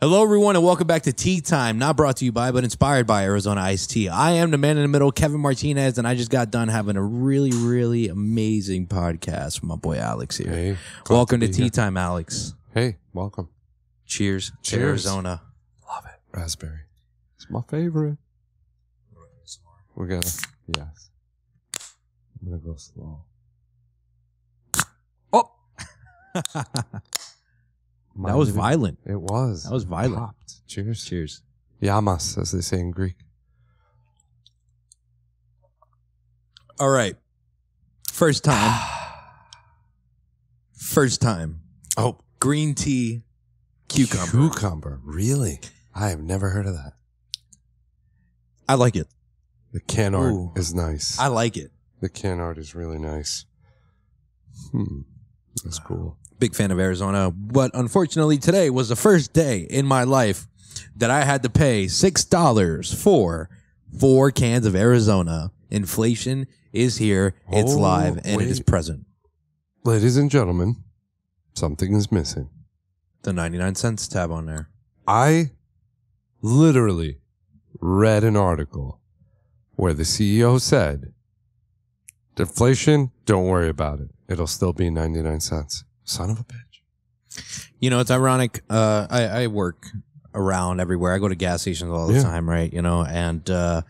Hello, everyone, and welcome back to Tea Time. Not brought to you by, but inspired by Arizona Iced Tea. I am the man in the middle, Kevin Martinez, and I just got done having a really, really amazing podcast with my boy Alex here. Hey, welcome to Tea Time, Alex. Hey, welcome. Cheers. Cheers. To Arizona. Love it. Raspberry. It's my favorite. We're gonna, yes. I'm gonna go slow. Oh! That was violent. It was. That was violent. Popped. Cheers. Cheers. Yamas, as they say in Greek. All right. First time. First time. Oh. Green tea cucumber. Cucumber. Really? I have never heard of that. I like it. The can art is nice. I like it. The can art is really nice. That's cool. Big fan of Arizona, but unfortunately today was the first day in my life that I had to pay $6 for 4 cans of Arizona. Inflation is here, it's live, and it is present. Ladies and gentlemen, something is missing. The 99 cents tab on there. I literally read an article where the CEO said, deflation, don't worry about it. It'll still be 99 cents. Son of a bitch. You know, it's ironic. I work around everywhere. I go to gas stations all the time, right? You know, and the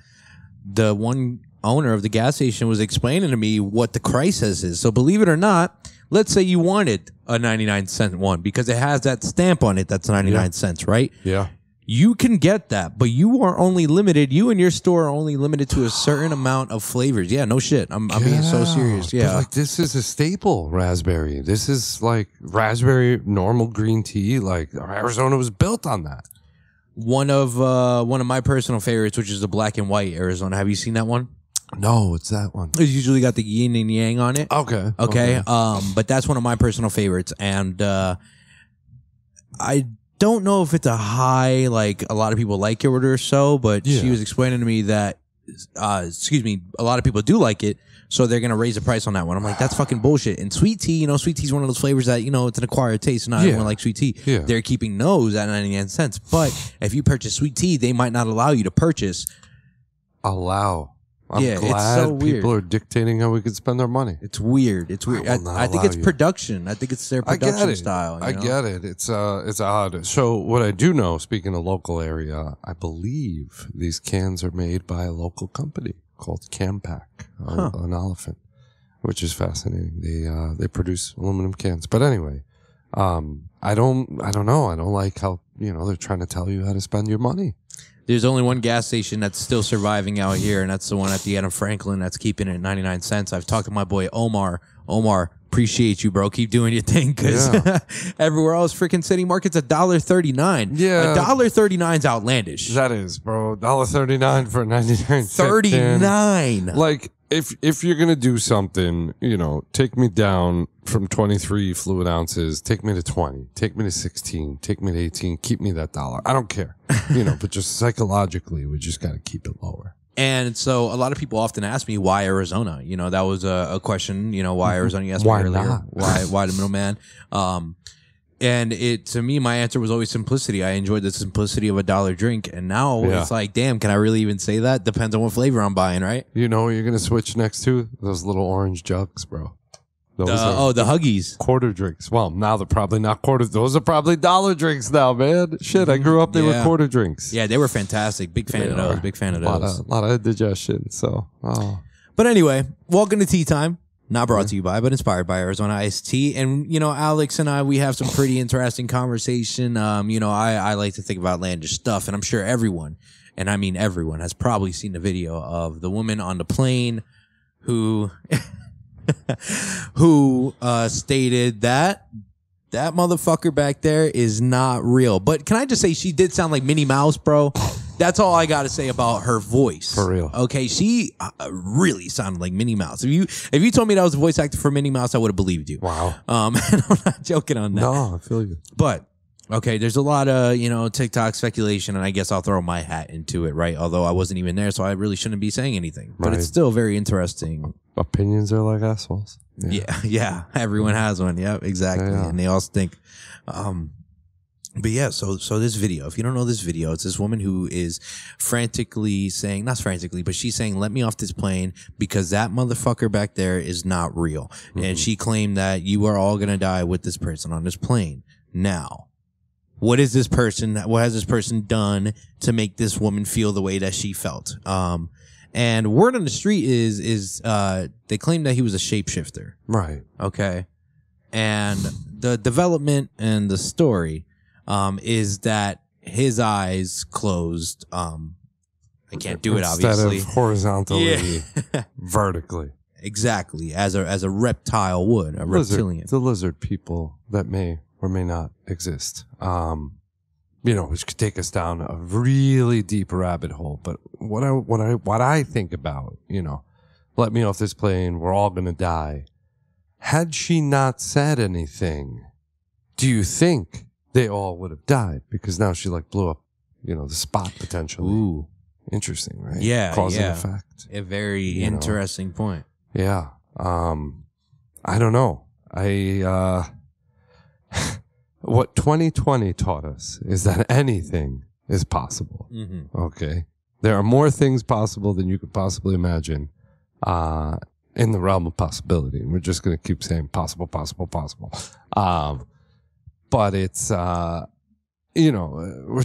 one owner of the gas station was explaining to me what the crisis is. So believe it or not, let's say you wanted a 99 cent one because it has that stamp on it that's 99 cents, right? Yeah. You can get that, but you are only limited. You and your store are only limited to a certain amount of flavors. Yeah, no shit. I'm being so serious. Yeah, but like this is a staple raspberry. This is like raspberry normal green tea. Like Arizona was built on that. One of my personal favorites, which is the black and white Arizona. Have you seen that one? No, it's that one. It's usually got the yin and yang on it. Okay. But that's one of my personal favorites, and I don't know if it's a high, like a lot of people like it or so, but she was explaining to me that, a lot of people do like it, so they're going to raise the price on that one. I'm like, that's fucking bullshit. And sweet tea, you know, sweet tea is one of those flavors that, you know, it's an acquired taste. Not everyone likes sweet tea. Yeah. They're keeping those at 99 cents. But if you purchase sweet tea, they might not allow you to purchase. I'm it's glad so weird. people are dictating how we can spend our money. It's weird. It's weird. I think it's production. I think it's their production style. I get it. It's odd. So what I do know, speaking of local area, I believe these cans are made by a local company called Campac, an elephant, which is fascinating. They produce aluminum cans. But anyway, I don't know. I don't like how, you know, they're trying to tell you how to spend your money. There's only one gas station that's still surviving out here, and that's the one at the end of Franklin that's keeping it at 99 cents. I've talked to my boy Omar. Omar, appreciate you, bro. Keep doing your thing, because everywhere else, freaking City Market's $1.39. Yeah. $1.39 is outlandish. That is, bro. $1.39 for 99 cents. 39. Like, if you're going to do something, you know, take me down from 23 fluid ounces, take me to 20, take me to 16, take me to 18, keep me that $1. I don't care, you know, but just psychologically, we just got to keep it lower. And so a lot of people often ask me, why Arizona? You know, that was a question, you know, why Arizona? You asked me earlier. Not? Why the middleman? And to me, my answer was always simplicity. I enjoyed the simplicity of a $1 drink. And now it's like, damn, can I really even say that? Depends on what flavor I'm buying, right? You know what you're going to switch next to? Those little orange jugs, bro. The Huggies. Quarter drinks. Well, now they're probably not quarters. Those are probably $1 drinks now, man. Shit, I grew up, they were quarter drinks. Yeah, they were fantastic. Big fan of those. Big fan of those. A lot of indigestion, so. But anyway, welcome to Tea Time. Not brought to you by, but inspired by Arizona Iced Tea. And, you know, Alex and I, we have some pretty interesting conversation. You know, I like to think about outlandish stuff, and I'm sure everyone, and I mean everyone, has probably seen the video of the woman on the plane who stated that motherfucker back there is not real. But can I just say, she did sound like Minnie Mouse, bro. That's all I got to say about her voice. For real. Okay, she really sounded like Minnie Mouse. If you told me that was a voice actor for Minnie Mouse, I would have believed you. Wow. And I'm not joking on that. No, I feel you. But okay, there's a lot of, you know, TikTok speculation, and I guess I'll throw my hat into it, right? Although I wasn't even there, so I really shouldn't be saying anything. But it's still very interesting. Opinions are like assholes. Yeah. Everyone has one. Yeah, exactly. Yeah. And they all stink. But yeah, so this video, if you don't know this video, it's this woman who is frantically saying, not frantically, but she's saying, let me off this plane because that motherfucker back there is not real. Mm-hmm. And she claimed that you are all going to die with this person on this plane. Now, what has this person done to make this woman feel the way that she felt? And word on the street is they claim that he was a shapeshifter. Right. Okay. And the development and the story is that his eyes closed. I can't do it, obviously. Instead of horizontally, vertically. Exactly, as a reptile would, reptilian. The lizard people that may or may not exist. Which could take us down a really deep rabbit hole. But what I think about, let me off this plane, we're all gonna die. Had she not said anything, do you think they all would have died? Because now she blew up, the spot potentially. Ooh. Interesting, right? Yeah. Cause and effect. A very interesting point. Yeah. I don't know. What 2020 taught us is that anything is possible. Mm-hmm. Okay. There are more things possible than you could possibly imagine, in the realm of possibility. And we're just going to keep saying possible, possible, possible. But it's, we're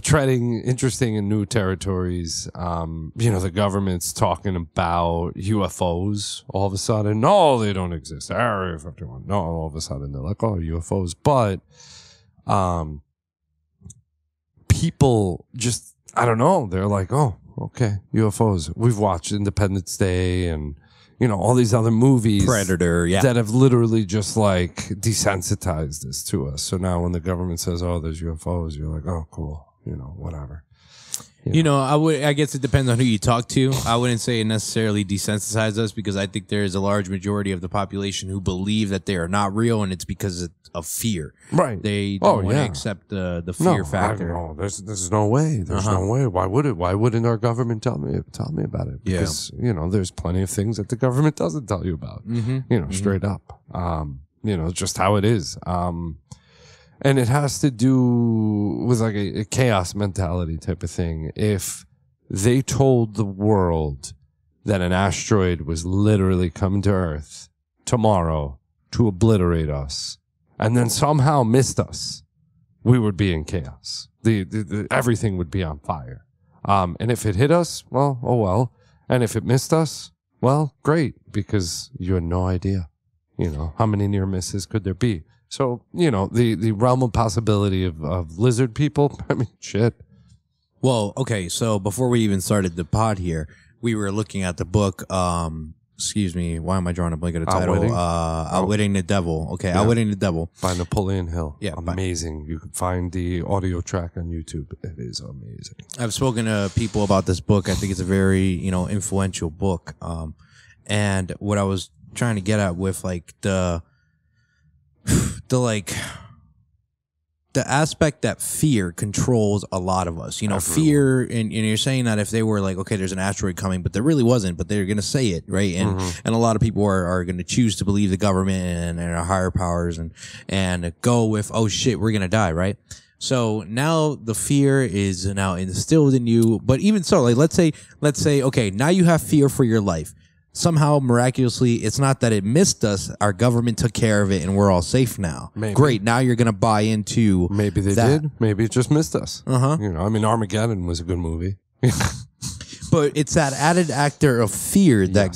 treading interesting and new territories. The government's talking about UFOs all of a sudden. No, they don't exist. Area 51. No, all of a sudden they're like, oh, UFOs. But people just, I don't know. They're like, oh, okay, UFOs. We've watched Independence Day and, all these other movies. Predator, yeah. That have literally just desensitized this to us. So now when the government says, oh, there's UFOs, you're like, oh, cool. Whatever. I guess it depends on who you talk to. I wouldn't say it necessarily desensitizes us because I think there is a large majority of the population who believe that they are not real, and it's because of fear. Right. They don't want to accept the fear factor. No, there's no way. There's no way. Why would it? Why wouldn't our government tell me about it? Because there's plenty of things that the government doesn't tell you about. Mm-hmm. Straight up. Just how it is. And it has to do with a chaos mentality type of thing. If they told the world that an asteroid was literally coming to Earth tomorrow to obliterate us and then somehow missed us, we would be in chaos. Everything would be on fire. And if it hit us, well, oh well. And if it missed us, well, great, because you had no idea. How many near misses could there be? So, the realm of possibility of lizard people, I mean, shit. Well, okay, so before we even started the pod here, we were looking at the book, excuse me, why am I drawing a blank at the title? Outwitting the Devil. Okay, yeah. Outwitting the Devil. By Napoleon Hill. Yeah. Amazing. You can find the audio track on YouTube. It is amazing. I've spoken to people about this book. I think it's a very, influential book. And what I was trying to get at with the aspect that fear controls a lot of us, fear, and you're saying that if they were like, okay, there's an asteroid coming, but there really wasn't, but they're going to say it, right? And and a lot of people are going to choose to believe the government and our higher powers and go with, oh shit, we're going to die, right? So now the fear is now instilled in you, but even so, let's say, okay, now you have fear for your life. Somehow, miraculously, it's not that it missed us. Our government took care of it, and we're all safe now. Maybe. Great. Now you're going to buy into Maybe they did. Maybe it just missed us. Armageddon was a good movie. But it's that added actor of fear that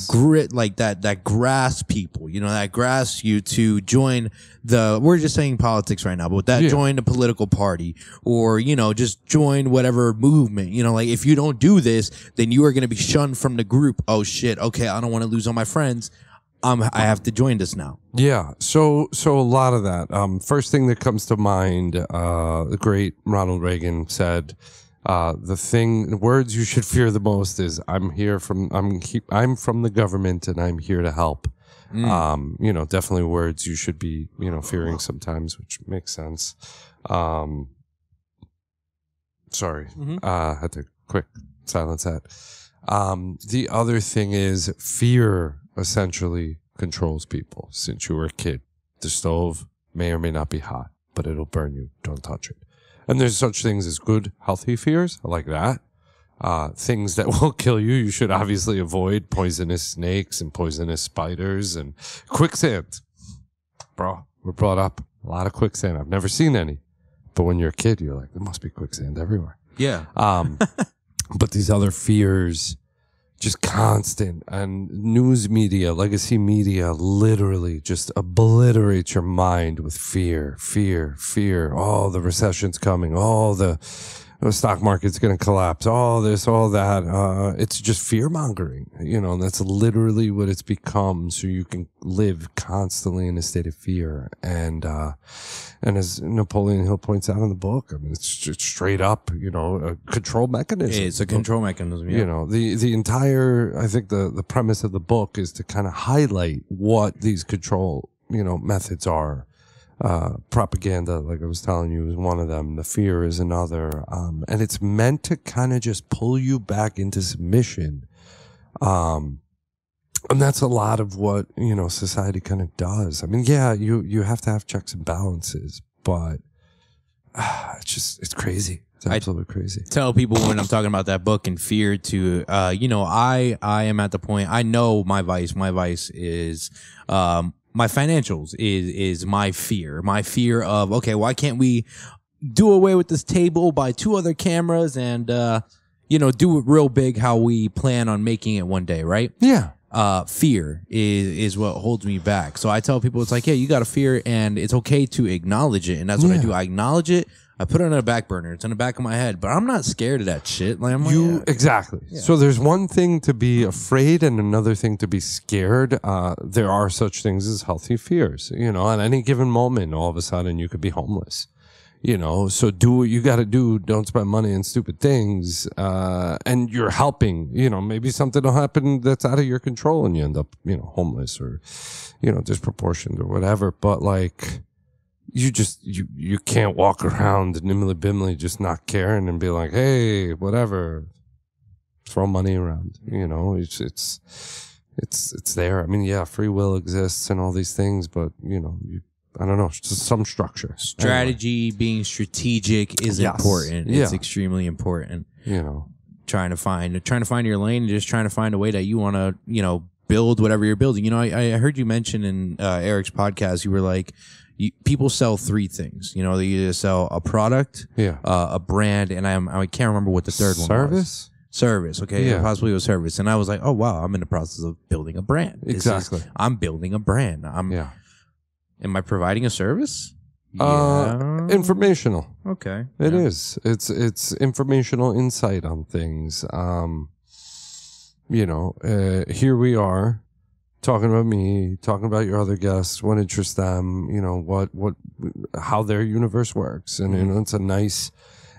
that grasps people, that grasps you to join we're just saying politics right now, but join a political party or, just join whatever movement, if you don't do this, then you are going to be shunned from the group. Oh shit. Okay. I don't want to lose all my friends. I have to join this now. Yeah. So a lot of that, first thing that comes to mind, the great Ronald Reagan said, the words you should fear the most is I'm from the government and I'm here to help. Definitely words you should be, fearing sometimes, which makes sense. Sorry. Had to quick silence that. The other thing is fear essentially controls people. Since you were a kid, the stove may or may not be hot, but it'll burn you. Don't touch it. And there's such things as good, healthy fears. I like that. Things that will kill you, you should obviously avoid. Poisonous snakes and poisonous spiders and quicksand. Bro, we're brought up a lot of quicksand. I've never seen any. But when you're a kid, you're like, there must be quicksand everywhere. Yeah. But these other fears, just constant, and news media, legacy media, literally just obliterates your mind with fear. Oh, the recession's coming. Oh, the stock market's going to collapse. All this, all that. It's just fear mongering, and that's literally what it's become. So you can live constantly in a state of fear. And as Napoleon Hill points out in the book, I mean, it's just straight up, a control mechanism. It's a control mechanism. Yeah. The entire, I think the premise of the book is to kind of highlight what these control, methods are. Propaganda, like I was telling you, is one of them. The fear is another. And it's meant to kind of just pull you back into submission. And that's a lot of what, society kind of does. I mean, yeah, you have to have checks and balances, but it's crazy. It's absolutely crazy. Tell people when I'm talking about that book and fear to, I am at the point, I know my vice. My vice is, my financials is my fear. My fear of, okay, why can't we do away with this table, buy 2 other cameras, and do it real big how we plan on making it one day, right? Yeah. Fear is what holds me back. So I tell people, it's like, yeah, you got a fear, and it's okay to acknowledge it, and that's what I do. I acknowledge it. I put it on the back burner. It's in the back of my head, but I'm not scared of that shit. Like, I'm like, exactly. Yeah. So there's one thing to be afraid and another thing to be scared. There are such things as healthy fears. At any given moment, all of a sudden you could be homeless. So do what you got to do. Don't spend money on stupid things. And you're helping. Maybe something will happen that's out of your control, and you end up, homeless or, disproportionate or whatever. But like, you can't walk around nimbly-bimly just not caring and be like, hey, whatever, throw money around. It's there. I mean, yeah, free will exists and all these things, but I don't know, just some structure. Strategy, being strategic is important. It's extremely important. Trying to find your lane and just trying to find a way that you want to, build whatever you're building. I heard you mention in Eric's podcast, you were like, people sell 3 things. They either sell a product, a brand, and I can't remember what the third one was. Service. Okay. Yeah. Possibly a service. And I was like, oh, wow, I'm in the process of building a brand. Exactly. I'm building a brand. Am I providing a service? Informational. Okay. It is. It's informational insight on things. Here we are talking about me, talking about your other guests, what interests them, how their universe works. And, it's a nice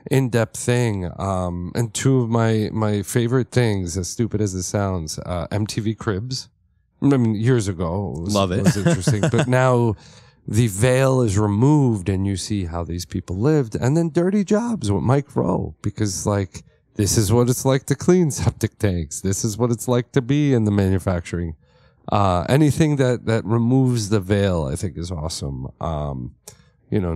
in-depth thing. And 2 of my favorite things, as stupid as it sounds, MTV Cribs. I mean, years ago, it was interesting. But now the veil is removed and you see how these people lived. And then Dirty Jobs with Mike Rowe, because like, this is what it's like to clean septic tanks. This is what it's like to be in the manufacturing. Anything that removes the veil, I think, is awesome. And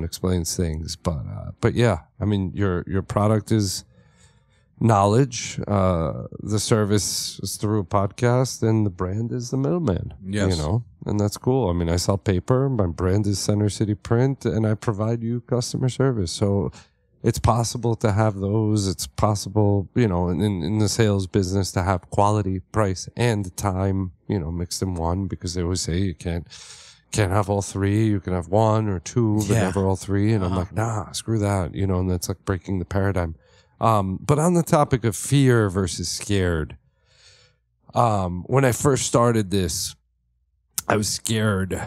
explains things. But yeah, I mean, your product is knowledge. The service is through a podcast, and the brand is the middleman. Yes. And that's cool. I mean, I sell paper. My brand is Center City Print, and I provide you customer service. So it's possible to have those. It's possible, in the sales business to have quality, price, and time, mixed in one, because they always say you can't have all 3. You can have 1 or 2, but never all 3. And I'm like, nah, screw that, and that's like breaking the paradigm. But on the topic of fear versus scared, when I first started this, I was scared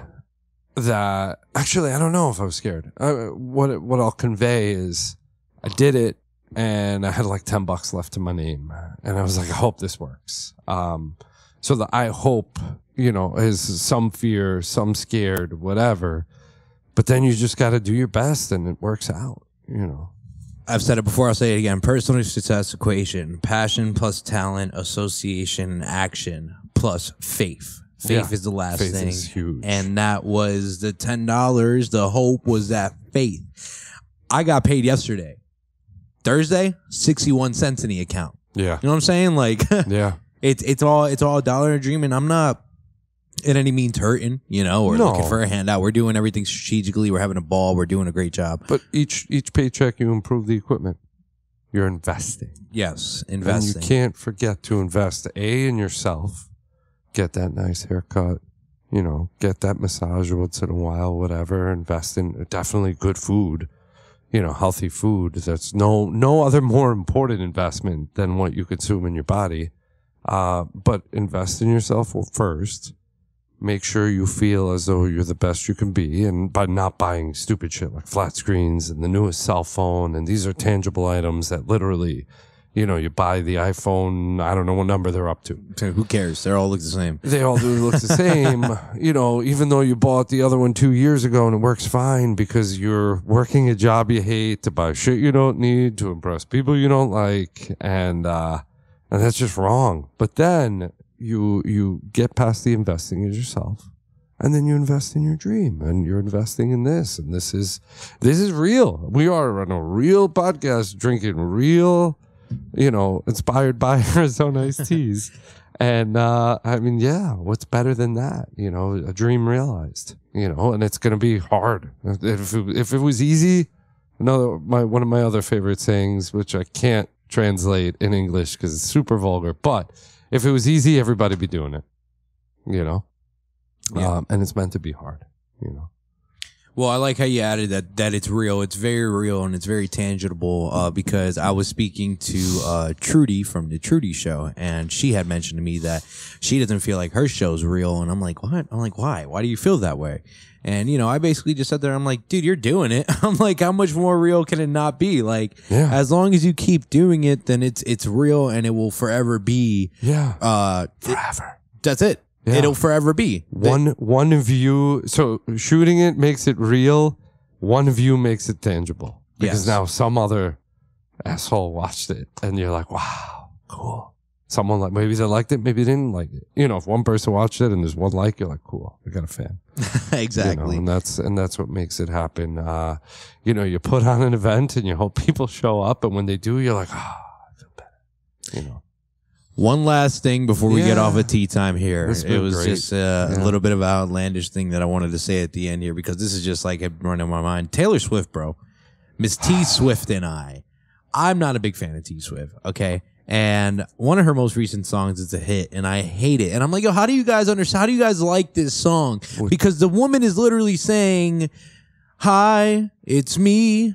that, actually, I don't know if I was scared. What I'll convey is I did it and I had like $10 left to my name. And I was like, I hope this works. So the I hope, is some fear, some scared, whatever. But then you just got to do your best and it works out, I've said it before, I'll say it again. Personal success equation: passion plus talent, association, action plus faith. Faith is the last faith thing. Is huge. And that was the $10. The hope was that faith. I got paid yesterday. Thursday, 61 cents in the account. Yeah. You know what I'm saying? Like, yeah. It's all a dollar a dream, and I'm not in any means hurting, or looking for a handout. We're doing everything strategically. We're having a ball. We're doing a great job. But each paycheck, you improve the equipment. You're investing. Yes, investing. And you can't forget to invest, in yourself. Get that nice haircut. Get that massage once in a while, whatever. Invest in definitely good food. Healthy food. That's no other more important investment than what you consume in your body. But invest in yourself first. Make sure you feel as though you're the best you can be, and by not buying stupid shit like flat screens and the newest cell phone, and these are tangible items that literally, you buy the iPhone, I don't know what number they're up to. Who cares? They all look the same. They all do look the same, even though you bought the other one 2 years ago and it works fine because you're working a job you hate to buy shit you don't need to impress people you don't like, and that's just wrong. But then you get past the investing in yourself, and then you invest in your dream, and you're investing in this, and this is real. We are on a real podcast, drinking real, inspired by Arizona iced teas. And what's better than that? A dream realized. And it's gonna be hard. If it was easy, one of my other favorite sayings, which I can't translate in English because it's super vulgar, but if it was easy, everybody'd be doing it, Yeah. And it's meant to be hard, Well, I like how you added that it's real. It's very real, and it's very tangible, because I was speaking to Trudy from the Trudy Show, and she had mentioned to me that she doesn't feel like her show's real. And I'm like, what? I'm like, why? Why do you feel that way? And, I basically just sat there. I'm like, dude, you're doing it. I'm like, how much more real can it not be? Like, as long as you keep doing it, then it's real, and it will forever be. Yeah. Forever. That's it. Yeah. It'll forever be. One view. So shooting it makes it real. One view makes it tangible. Because now some other asshole watched it, and you're like, wow, cool. Someone maybe they liked it, maybe they didn't like it. If one person watched it and there's one like, you're like, cool, I got a fan. Exactly. And that's what makes it happen. You put on an event and you hope people show up, and when they do, you're like, I feel better. One last thing before we get off of tea time here. It was great. just a little bit of an outlandish thing that I wanted to say at the end here, because this is just like it running in my mind. Taylor Swift, bro. Miss T Swift and I'm not a big fan of T Swift, okay? And one of her most recent songs is a hit, and I hate it. And I'm like, yo, how do you guys understand? How do you guys like this song? Because the woman is literally saying, hi, it's me.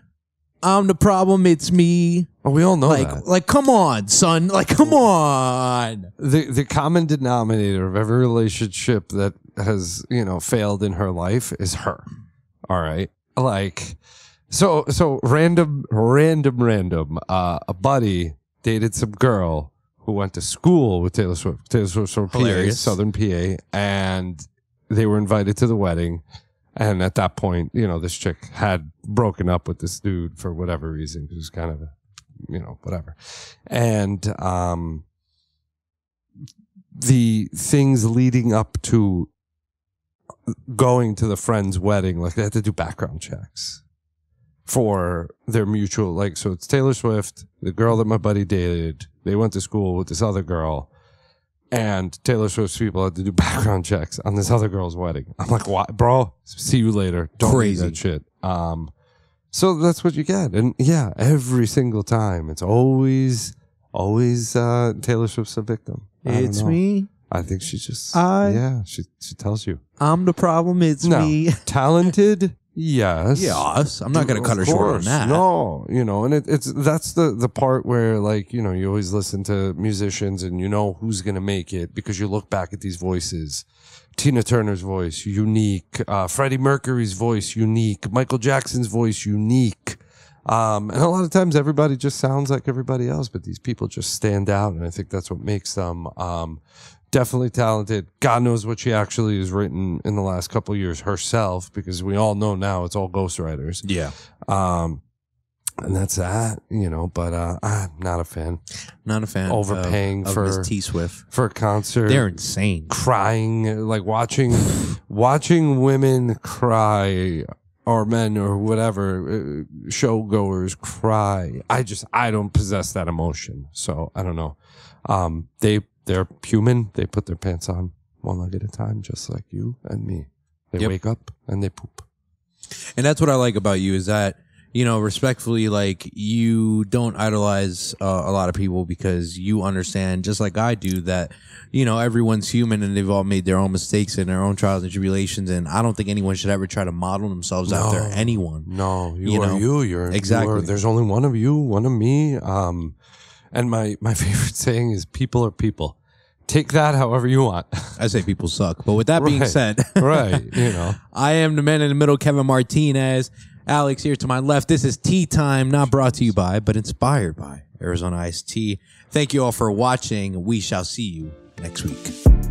I'm the problem. It's me. Oh, we all know that. Like, come on, son. Like, come on. The common denominator of every relationship that has, failed in her life is her. All right. Like, so random. A buddy dated some girl who went to school with Taylor Swift. Taylor Swift from PA, Southern PA, and they were invited to the wedding. And at that point, this chick had broken up with this dude for whatever reason. It was kind of, whatever. And the things leading up to going to the friend's wedding, like they had to do background checks for their mutual, so it's Taylor Swift, the girl that my buddy dated. They went to school with this other girl, and Taylor Swift's people had to do background checks on this other girl's wedding. I'm like, what, bro? See you later. Don't read that shit. So that's what you get. And yeah, every single time, it's always Taylor Swift's a victim. It's me. I think she's just, she tells you. I'm the problem. It's me. Talented. Yes. Yes. I'm not going to cut her short on that. No, and that's the part where, you always listen to musicians and who's going to make it because you look back at these voices. Tina Turner's voice, unique. Freddie Mercury's voice, unique. Michael Jackson's voice, unique. And a lot of times everybody just sounds like everybody else, but these people just stand out. And I think that's what makes them, definitely talented. God knows what she actually has written in the last couple of years herself, because we all know now it's all ghostwriters. Yeah. And that's that, but I'm not a fan. Not a fan. Overpaying of for Miss T Swift for a concert. They're insane. Crying, like watching women cry or men or whatever, showgoers cry. I don't possess that emotion. So I don't know. They're human. They put their pants on one leg at a time, just like you and me. They wake up and they poop. And that's what I like about you is that, you know, respectfully, like, you don't idolize a lot of people because you understand, just like I do, that, you know, everyone's human and they've all made their own mistakes and their own trials and tribulations. And I don't think anyone should ever try to model themselves after anyone. No, you are you. You're exactly. There's only one of you, one of me. And my favorite saying is people are people. Take that however you want. I say people suck. But with that being said, right, you know, I am the man in the middle, Kevin Martinez. Alex here to my left. This is Tea Time, not brought to you by, but inspired by Arizona Iced Tea. Thank you all for watching. We shall see you next week.